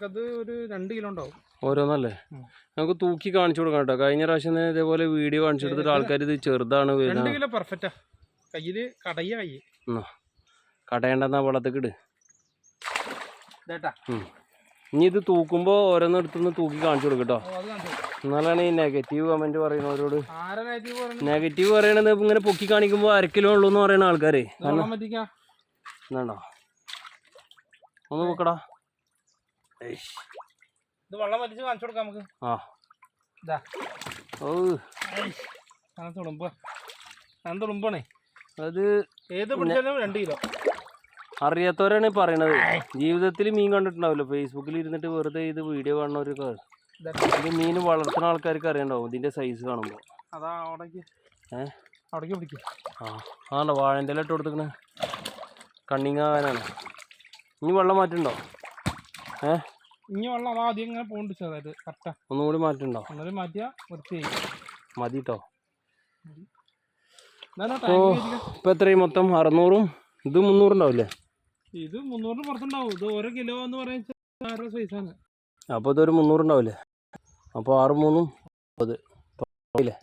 അത് ഒരു 2 കിലോ ഉണ്ടാവും ഓരോന്നല്ലേ. നമുക്ക് തൂക്കി കാണിച്ചു കൊടുക്കാം കേട്ടോ. കഴിഞ്ഞ പ്രാവശ്യം ഇതേപോലെ വീഡിയോ കാണിച്ചു കൊടുത്തിട്ട് ആൾക്കാർ ഇത് ചെറുതാണ് 2 കിലോ പെർഫെക്റ്റാ. കയ്യില് കടയ കൈ കടയണ്ടെന്നാ വെള്ളത്തേക്ക് ഇട്. ഇനി ഇത് തൂക്കുമ്പോ ഓരോന്നെടുത്തുനിന്ന് തൂക്കി കാണിച്ചു കൊടുക്കും കേട്ടോ. എന്നാലാണ് ഈ നെഗറ്റീവ് കമന്റ് പറയുന്നവരോട്. നെഗറ്റീവ് പറയണത് ഇങ്ങനെ പൊക്കി കാണിക്കുമ്പോ 1/2 കിലോ ഉള്ളൂ എന്ന് പറയുന്ന ആൾക്കാരെ എന്നാണ്ടോ ഒന്ന് പൊക്കടാ. വെള്ളം വലിച്ച് കാണിച്ചു കൊടുക്കാം നമുക്ക്. തുളുമ്പാണേ അത് ഏത് പിടിച്ചാലും 2 കിലോ. അറിയാത്തവരാണ് പറയണത്. ജീവിതത്തിൽ മീൻ കണ്ടിട്ടുണ്ടാവില്ല. ഫേസ്ബുക്കിൽ ഇരുന്നിട്ട് വെറുതെ ഇത് വീഡിയോ കാണുന്നവർക്ക് ഇത് മീൻ വളർത്തുന്ന ആൾക്കാർക്ക് അറിയണ്ടാവും ഇതിന്റെ സൈസ് കാണുമ്പോ. ആണോ വാഴൻ്റെ ഇല ഇട്ട് കൊടുത്തിക്കണ കണ്ണിങ്ങാകാനാണ്. ഇനി വെള്ളം മാറ്റുണ്ടോ? ഇനി വെള്ളം ആദ്യം ഇങ്ങനെ പോണ്ട് ചെറുതായിട്ട് കറക്റ്റാ. ഒന്നുകൂടി മാറ്റുണ്ടോ? ഒന്നുകൂടി മാറ്റിയാ വൃത്തിയായി മതി കേട്ടോ. ഇപ്പൊ എത്രയും മൊത്തം 600ഉം ഇത് 300 ഉണ്ടാവില്ലേ? ഇത് 300 പുറത്തുണ്ടാവും. ഇത് 1 കിലോ എന്ന് പറയുന്ന സൈസാണ്. അപ്പൊ ഇതൊരു 300 ഉണ്ടാവില്ലേ? അപ്പൊ 6 3 10